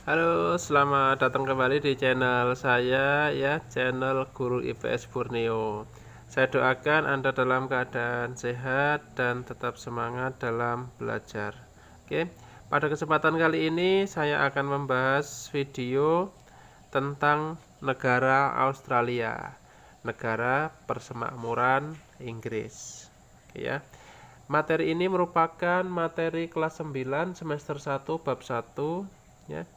Halo, selamat datang kembali di channel saya ya, channel Guru IPS Borneo. Saya doakan Anda dalam keadaan sehat dan tetap semangat dalam belajar. Oke, pada kesempatan kali ini saya akan membahas video tentang negara Australia, negara persemakmuran Inggris. Oke ya. Materi ini merupakan materi kelas 9 semester 1 bab 1 ya.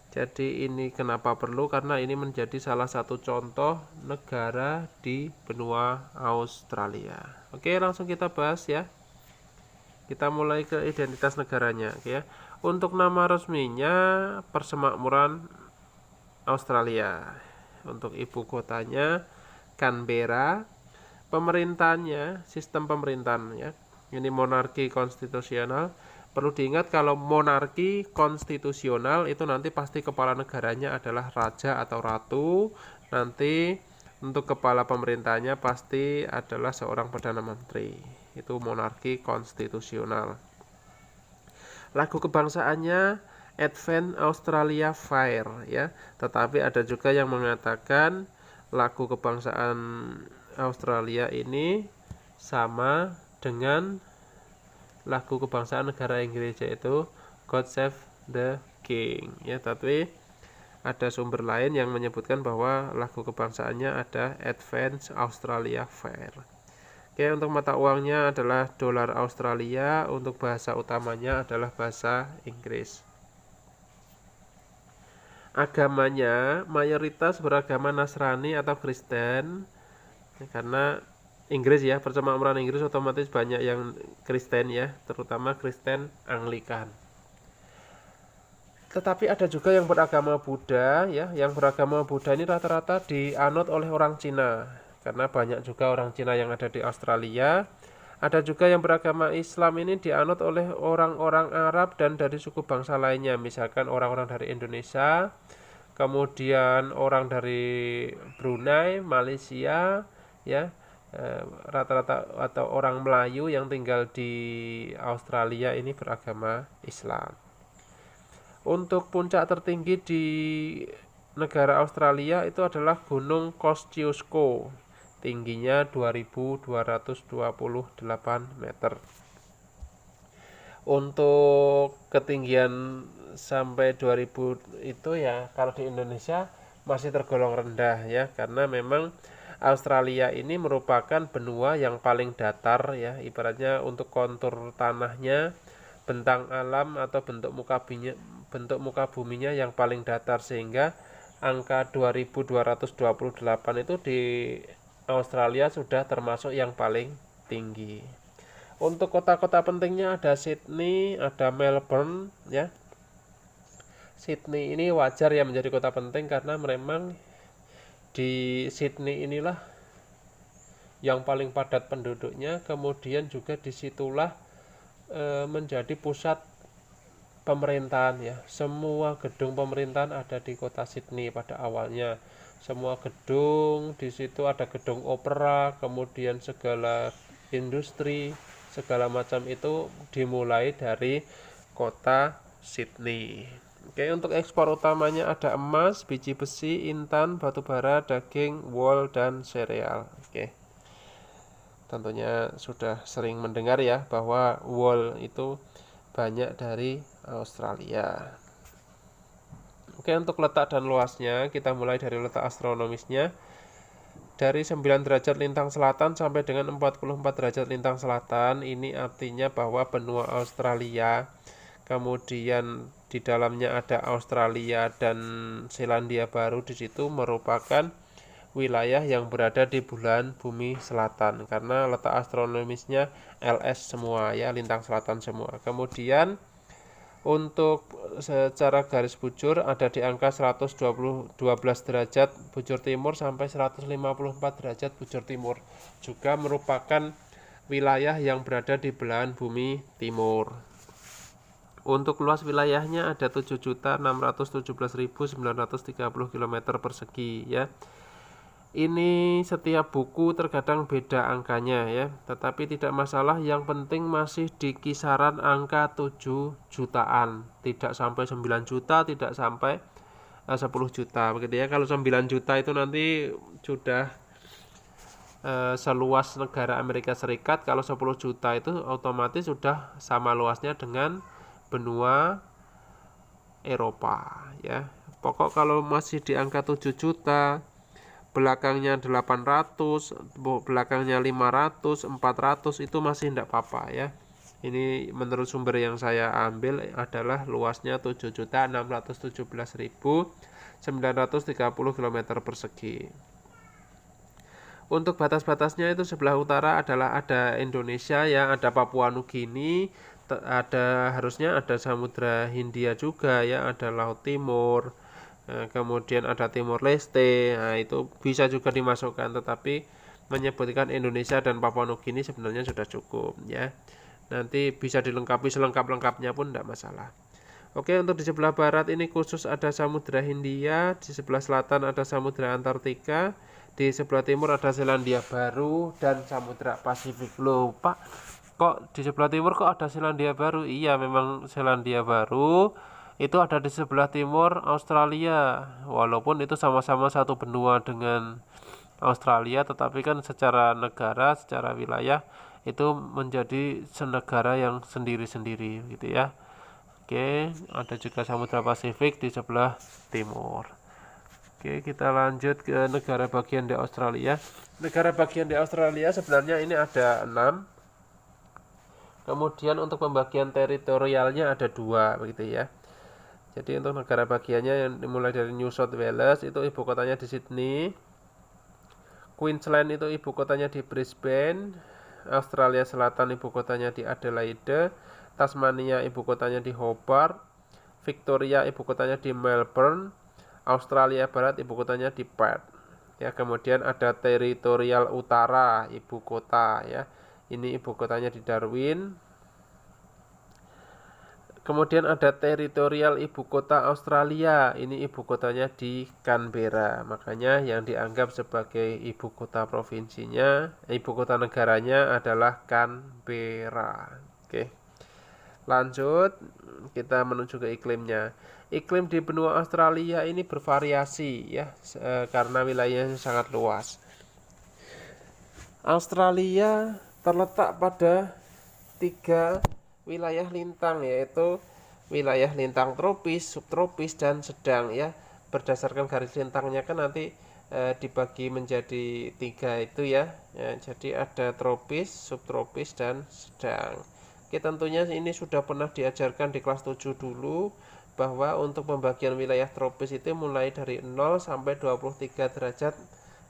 Jadi ini kenapa perlu, karena ini menjadi salah satu contoh negara di benua Australia. Oke, langsung kita bahas ya. Kita mulai ke identitas negaranya, oke ya. Untuk nama resminya Persemakmuran Australia. Untuk ibu kotanya Canberra. Pemerintahnya sistem pemerintahan ya. Ini monarki konstitusional. Perlu diingat kalau monarki konstitusional itu nanti pasti kepala negaranya adalah raja atau ratu. Nanti untuk kepala pemerintahnya pasti adalah seorang perdana menteri. Itu monarki konstitusional. Lagu kebangsaannya Advent Australia Fair ya. Tetapi ada juga yang mengatakan lagu kebangsaan Australia ini sama dengan lagu kebangsaan negara Inggris, yaitu God Save the King ya. Tapi ada sumber lain yang menyebutkan bahwa lagu kebangsaannya ada Advent Australia Fair. Oke, untuk mata uangnya adalah dolar Australia, untuk bahasa utamanya adalah bahasa Inggris. Agamanya mayoritas beragama Nasrani atau Kristen, karena Inggris ya, persemakmuran Inggris otomatis banyak yang Kristen ya, terutama Kristen Anglikan. Tetapi ada juga yang beragama Buddha ya. Yang beragama Buddha ini rata-rata dianut oleh orang Cina, karena banyak juga orang Cina yang ada di Australia. Ada juga yang beragama Islam ini dianut oleh orang-orang Arab dan dari suku bangsa lainnya, misalkan orang-orang dari Indonesia, kemudian orang dari Brunei, Malaysia ya. Rata-rata atau orang Melayu yang tinggal di Australia ini beragama Islam. Untuk puncak tertinggi di negara Australia itu adalah Gunung Kosciuszko, tingginya 2228 meter. Untuk ketinggian sampai 2000 itu ya, kalau di Indonesia masih tergolong rendah ya, karena memang Australia ini merupakan benua yang paling datar ya, ibaratnya untuk kontur tanahnya, bentang alam atau bentuk muka buminya yang paling datar, sehingga angka 2228 itu di Australia sudah termasuk yang paling tinggi. Untuk kota-kota pentingnya ada Sydney, ada Melbourne ya. Sydney ini wajar ya menjadi kota penting karena memang di Sydney inilah yang paling padat penduduknya, kemudian juga disitulah menjadi pusat pemerintahan ya. Semua gedung pemerintahan ada di kota Sydney pada awalnya. Semua gedung di situ, ada gedung opera, kemudian segala industri, segala macam itu dimulai dari kota Sydney. Oke, untuk ekspor utamanya ada emas, biji besi, intan, batu bara, daging, wool, dan sereal. Oke. Tentunya sudah sering mendengar ya bahwa wool itu banyak dari Australia. Oke, untuk letak dan luasnya kita mulai dari letak astronomisnya. Dari 9 derajat lintang selatan sampai dengan 44 derajat lintang selatan, ini artinya bahwa benua Australia, kemudian di dalamnya ada Australia dan Selandia Baru, di situ merupakan wilayah yang berada di belahan bumi selatan, karena letak astronomisnya LS semua ya, lintang selatan semua. Kemudian untuk secara garis bujur ada di angka 12 derajat bujur timur sampai 154 derajat bujur timur, juga merupakan wilayah yang berada di belahan bumi timur. Untuk luas wilayahnya ada 7.617.930 km persegi ya. Ini setiap buku terkadang beda angkanya ya, tetapi tidak masalah, yang penting masih di kisaran angka 7 jutaan, tidak sampai 9 juta, tidak sampai 10 juta begitu ya. Kalau 9 juta itu nanti sudah seluas negara Amerika Serikat, kalau 10 juta itu otomatis sudah sama luasnya dengan benua Eropa ya. Pokok kalau masih di angka 7 juta, belakangnya 800, belakangnya 500, 400, itu masih tidak apa-apa ya. Ini menurut sumber yang saya ambil adalah luasnya 7.617.930 km persegi. Untuk batas-batasnya itu sebelah utara adalah ada Indonesia ya, ada Papua Nugini, harusnya ada Samudra Hindia juga ya, ada Laut Timur. Kemudian ada Timor Leste, nah itu bisa juga dimasukkan, tetapi menyebutkan Indonesia dan Papua Nugini sebenarnya sudah cukup ya. Nanti bisa dilengkapi selengkap-lengkapnya pun tidak masalah. Oke, untuk di sebelah barat ini khusus ada Samudra Hindia, di sebelah selatan ada Samudra Antartika, di sebelah timur ada Selandia Baru dan Samudra Pasifik. Loh Pak, kok di sebelah timur kok ada Selandia Baru? Iya, memang Selandia Baru itu ada di sebelah timur Australia, walaupun itu sama-sama satu benua dengan Australia, tetapi kan secara negara, secara wilayah itu menjadi senegara yang sendiri-sendiri gitu ya. Oke, ada juga Samudra Pasifik di sebelah timur. Oke, kita lanjut ke negara bagian di Australia. Negara bagian di Australia sebenarnya ini ada 6. Kemudian untuk pembagian teritorialnya ada 2 begitu ya. Jadi untuk negara bagiannya yang dimulai dari New South Wales itu ibu kotanya di Sydney, Queensland itu ibu kotanya di Brisbane, Australia Selatan ibu kotanya di Adelaide, Tasmania ibu kotanya di Hobart, Victoria ibu kotanya di Melbourne, Australia Barat ibu kotanya di Perth. Ya, kemudian ada teritorial utara ibu kota ya. Ini ibu kotanya di Darwin. Kemudian ada teritorial ibu kota Australia, ini ibu kotanya di Canberra, makanya yang dianggap sebagai ibu kota provinsinya, ibu kota negaranya adalah Canberra. Oke, lanjut kita menuju ke iklimnya. Iklim di benua Australia ini bervariasi ya, karena wilayahnya sangat luas. Australia terletak pada 3 wilayah lintang, yaitu wilayah lintang tropis, subtropis, dan sedang ya. Berdasarkan garis lintangnya kan nanti dibagi menjadi 3 itu ya. Jadi ada tropis, subtropis, dan sedang. Oke, tentunya ini sudah pernah diajarkan di kelas 7 dulu, bahwa untuk pembagian wilayah tropis itu mulai dari 0 sampai 23 derajat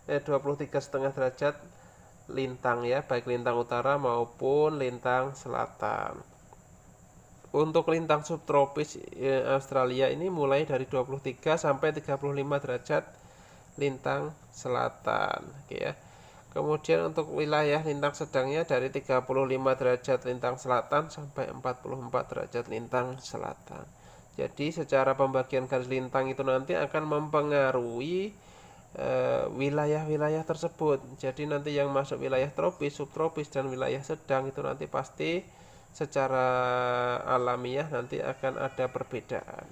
23,5 derajat lintang ya, baik lintang utara maupun lintang selatan. Untuk lintang subtropis Australia ini mulai dari 23 sampai 35 derajat lintang selatan. Oke ya. Kemudian untuk wilayah lintang sedangnya dari 35 derajat lintang selatan sampai 44 derajat lintang selatan. Jadi secara pembagian garis lintang itu nanti akan mempengaruhi wilayah-wilayah tersebut. Jadi nanti yang masuk wilayah tropis, subtropis, dan wilayah sedang itu nanti pasti secara alamiah nanti akan ada perbedaan.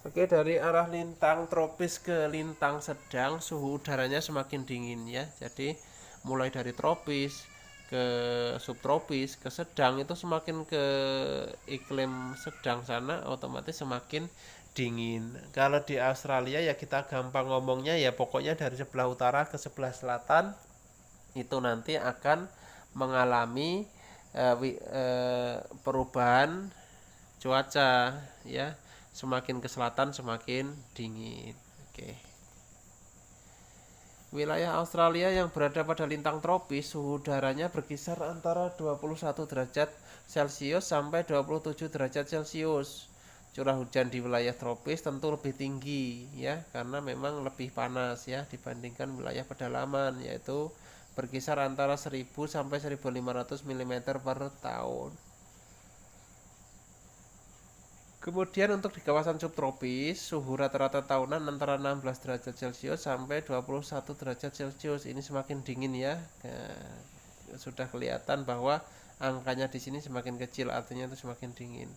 Oke, dari arah lintang tropis ke lintang sedang suhu udaranya semakin dingin ya. Jadi mulai dari tropis ke subtropis ke sedang itu semakin ke iklim sedang sana otomatis semakin dingin. Kalau di Australia ya kita gampang ngomongnya ya, pokoknya dari sebelah utara ke sebelah selatan itu nanti akan mengalami perubahan cuaca ya, semakin ke selatan semakin dingin. Oke. Wilayah Australia yang berada pada lintang tropis suhu udaranya berkisar antara 21 derajat Celcius sampai 27 derajat Celcius. Curah hujan di wilayah tropis tentu lebih tinggi ya, karena memang lebih panas ya dibandingkan wilayah pedalaman, yaitu berkisar antara 1000 sampai 1500 mm per tahun. Kemudian untuk di kawasan subtropis, suhu rata-rata tahunan antara 16 derajat Celcius sampai 21 derajat Celcius. Ini semakin dingin ya. Sudah kelihatan bahwa angkanya di sini semakin kecil, artinya itu semakin dingin.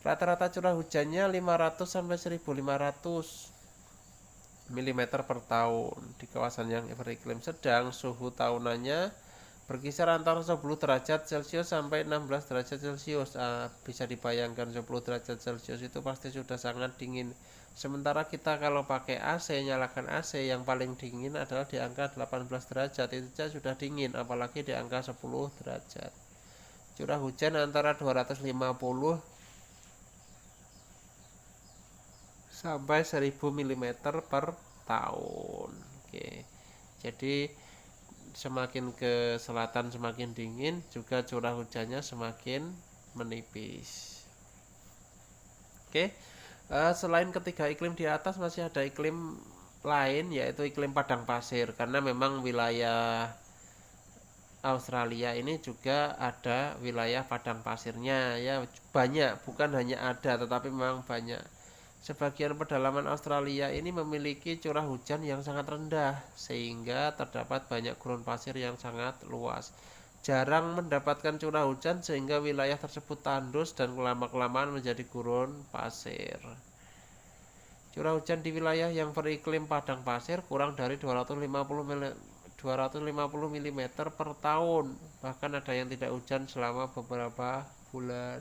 Rata-rata curah hujannya 500 sampai 1500 mm per tahun. Di kawasan yang beriklim sedang, suhu tahunannya berkisar antara 10 derajat Celcius sampai 16 derajat Celcius. Bisa dibayangkan 10 derajat Celcius itu pasti sudah sangat dingin. Sementara kita kalau pakai AC, nyalakan AC, yang paling dingin adalah di angka 18 derajat. Itu saja sudah dingin, apalagi di angka 10 derajat. Curah hujan antara 250 sampai 1000 mm per tahun. Oke. Jadi semakin ke selatan semakin dingin, juga curah hujannya semakin menipis. Oke. Selain ketiga iklim di atas, masih ada iklim lain, yaitu iklim padang pasir. Karena memang wilayah Australia ini juga ada wilayah padang pasirnya, ya banyak, bukan hanya ada tetapi memang banyak. Sebagian pedalaman Australia ini memiliki curah hujan yang sangat rendah, sehingga terdapat banyak gurun pasir yang sangat luas. Jarang mendapatkan curah hujan sehingga wilayah tersebut tandus dan lama-kelamaan menjadi gurun pasir. Curah hujan di wilayah yang beriklim padang pasir kurang dari 250 mm per tahun. Bahkan ada yang tidak hujan selama beberapa bulan.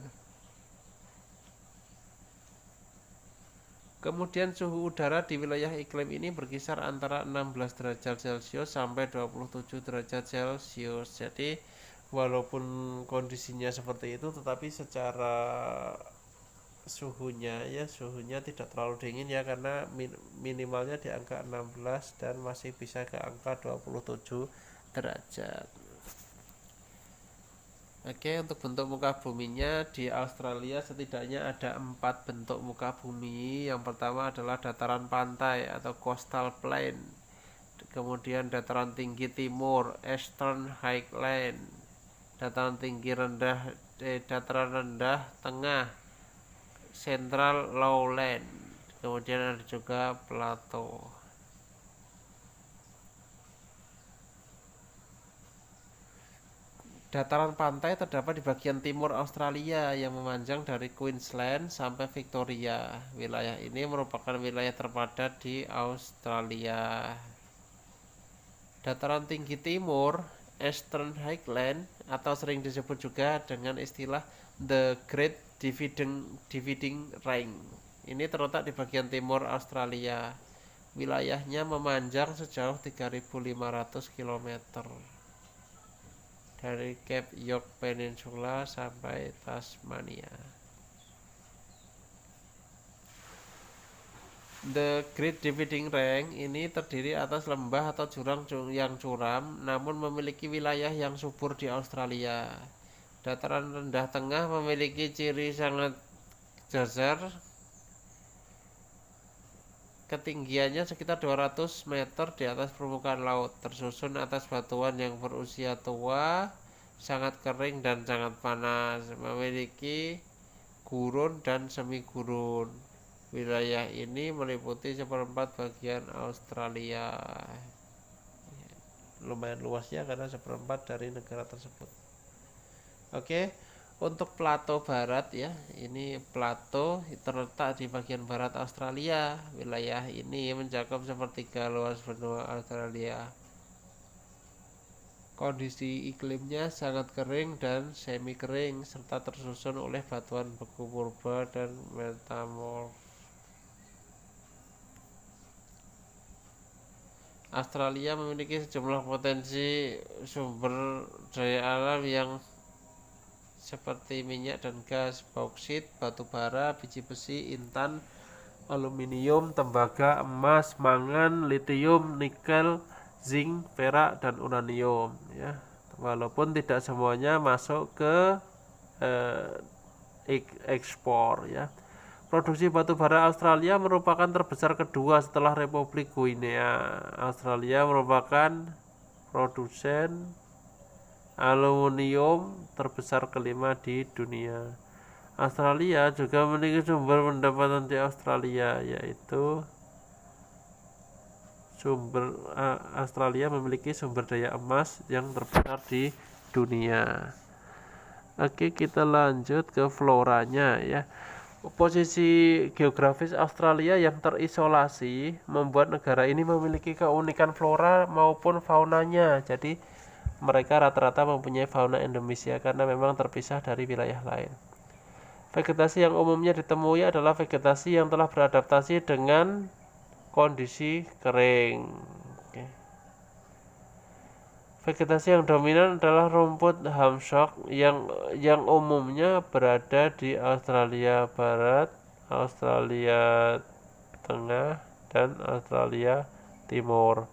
Kemudian suhu udara di wilayah iklim ini berkisar antara 16 derajat Celcius sampai 27 derajat Celcius. Jadi walaupun kondisinya seperti itu, tetapi secara suhunya tidak terlalu dingin ya, karena minimalnya di angka 16 dan masih bisa ke angka 27 derajat. Oke, untuk bentuk muka buminya di Australia setidaknya ada 4 bentuk muka bumi. Yang pertama adalah dataran pantai atau coastal plain. Kemudian dataran tinggi timur, Eastern Highland. Dataran rendah tengah, Central Lowland. Kemudian ada juga plateau. Dataran pantai terdapat di bagian timur Australia yang memanjang dari Queensland sampai Victoria. Wilayah ini merupakan wilayah terpadat di Australia. Dataran tinggi timur, Eastern Highland, atau sering disebut juga dengan istilah The Great Dividing Range. Ini terletak di bagian timur Australia. Wilayahnya memanjang sejauh 3.500 km. Dari Cape York Peninsula sampai Tasmania. The Great Dividing Range ini terdiri atas lembah atau jurang yang curam, namun memiliki wilayah yang subur di Australia. Dataran rendah tengah memiliki ciri sangat datar, ketinggiannya sekitar 200 meter di atas permukaan laut, tersusun atas batuan yang berusia tua, sangat kering dan sangat panas, memiliki gurun dan semi gurun. Wilayah ini meliputi 1/4 bagian Australia. Lumayan luasnya karena 1/4 dari negara tersebut. Oke. Untuk plato barat ya, ini plato terletak di bagian barat Australia. Wilayah ini mencakup sepertiga luas benua Australia. Kondisi iklimnya sangat kering dan semi kering, serta tersusun oleh batuan beku purba dan metamorf. Australia memiliki sejumlah potensi sumber daya alam yang seperti minyak dan gas, bauksit, batu bara, biji besi, intan, aluminium, tembaga, emas, mangan, litium, nikel, zinc, perak, dan uranium ya. Walaupun tidak semuanya masuk ke ekspor ya. Produksi batu bara Australia merupakan terbesar kedua setelah Republik Guinea. Australia merupakan produsen aluminium terbesar kelima di dunia. Australia juga memiliki sumber pendapatan di Australia, yaitu Australia memiliki sumber daya emas yang terbesar di dunia. Oke, kita lanjut ke floranya ya. Posisi geografis Australia yang terisolasi membuat negara ini memiliki keunikan flora maupun faunanya. Jadi mereka rata-rata mempunyai fauna endemis ya, karena memang terpisah dari wilayah lain. Vegetasi yang umumnya ditemui adalah vegetasi yang telah beradaptasi dengan kondisi kering. Oke. Vegetasi yang dominan adalah rumput hamsok yang umumnya berada di Australia Barat, Australia Tengah, dan Australia Timur.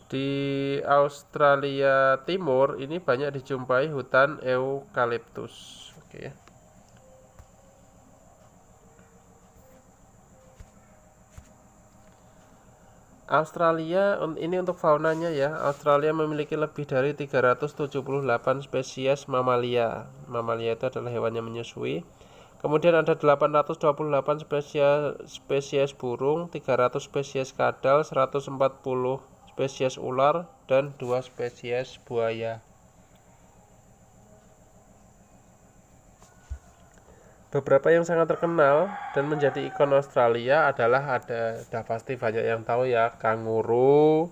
Di Australia Timur ini banyak dijumpai hutan eukaliptus. Oke. Australia ini untuk faunanya ya. Australia memiliki lebih dari 378 spesies mamalia. Mamalia itu adalah hewan yang menyusui. Kemudian ada 828 spesies burung, 300 spesies kadal, 140 spesies ular, dan 2 spesies buaya. Beberapa yang sangat terkenal dan menjadi ikon Australia adalah sudah pasti banyak yang tahu ya, kanguru,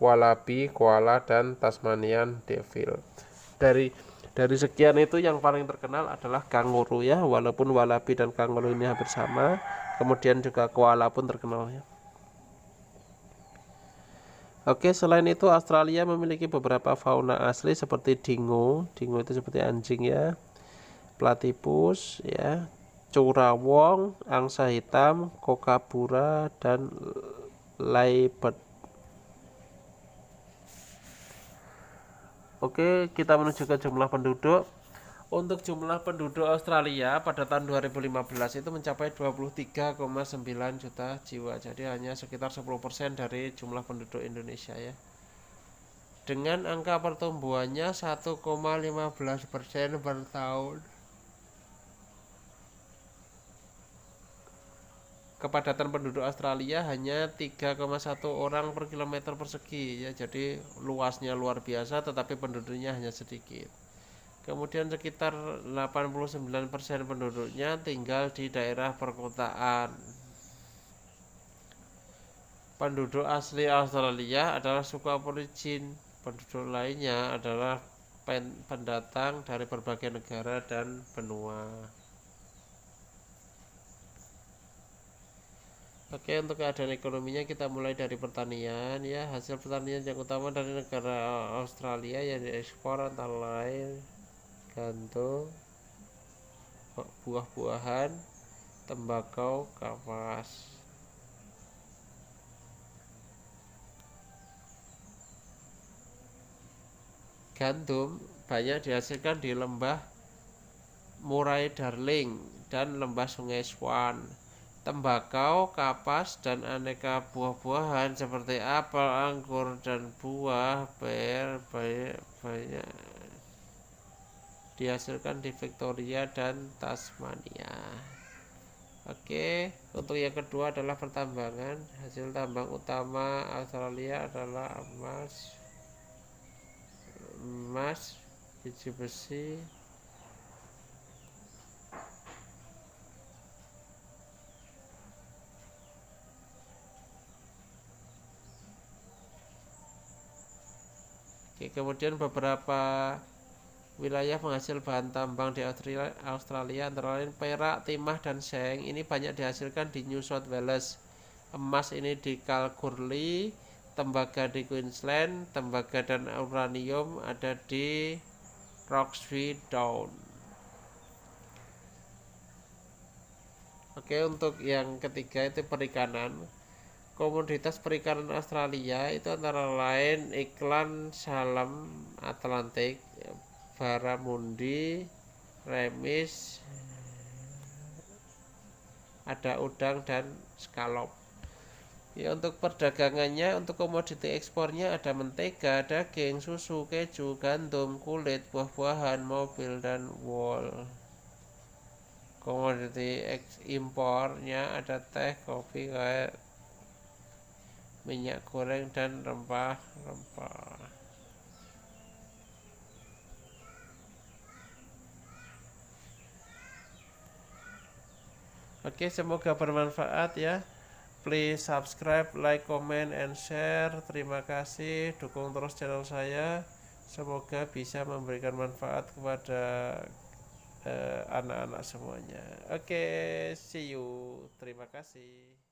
wallaby, koala, dan Tasmanian devil. Dari sekian itu yang paling terkenal adalah kanguru ya, walaupun wallaby dan kanguru ini hampir sama. Kemudian juga koala pun terkenal ya. Oke, selain itu Australia memiliki beberapa fauna asli seperti dingo. Dingo itu seperti anjing ya. Platypus ya, curawong, angsa hitam, kookaburra, dan lyrebird. Oke, kita menuju ke jumlah penduduk. Untuk jumlah penduduk Australia pada tahun 2015 itu mencapai 23,9 juta jiwa. Jadi hanya sekitar 10% dari jumlah penduduk Indonesia ya. Dengan angka pertumbuhannya 1,15% per tahun. Kepadatan penduduk Australia hanya 3,1 orang per kilometer persegi ya, jadi luasnya luar biasa tetapi penduduknya hanya sedikit. Kemudian sekitar 89% penduduknya tinggal di daerah perkotaan. Penduduk asli Australia adalah suku aborigin. Penduduk lainnya adalah pendatang dari berbagai negara dan benua. Oke, untuk keadaan ekonominya kita mulai dari pertanian ya. Hasil pertanian yang utama dari negara Australia yang diekspor antara lain gandum, buah-buahan, tembakau, kapas. Gandum banyak dihasilkan di lembah Murray-Darling dan lembah Sungai Swan. Tembakau, kapas, dan aneka buah-buahan seperti apel, anggur, dan buah pir banyak dihasilkan di Victoria dan Tasmania. Oke, untuk yang kedua adalah pertambangan. Hasil tambang utama Australia adalah emas, biji besi, kemudian beberapa wilayah penghasil bahan tambang di Australia antara lain perak, timah, dan seng. Ini banyak dihasilkan di New South Wales. Emas ini di Kalgoorlie, tembaga di Queensland, tembaga dan uranium ada di Roxby Down. Oke, untuk yang ketiga itu perikanan. Komoditas perikanan Australia itu antara lain iklan salam Atlantik, baramundi, remis, ada udang dan scallop. Ya, untuk perdagangannya, untuk komoditi ekspornya ada mentega, daging, susu, keju, gandum, kulit, buah-buahan, mobil, dan wool. Komoditi impornya ada teh, kopi, kayak minyak goreng, dan rempah-rempah. Oke, semoga bermanfaat ya. Please subscribe, like, comment, and share. Terima kasih, dukung terus channel saya. Semoga bisa memberikan manfaat kepada anak-anak semuanya. Oke, see you. Terima kasih.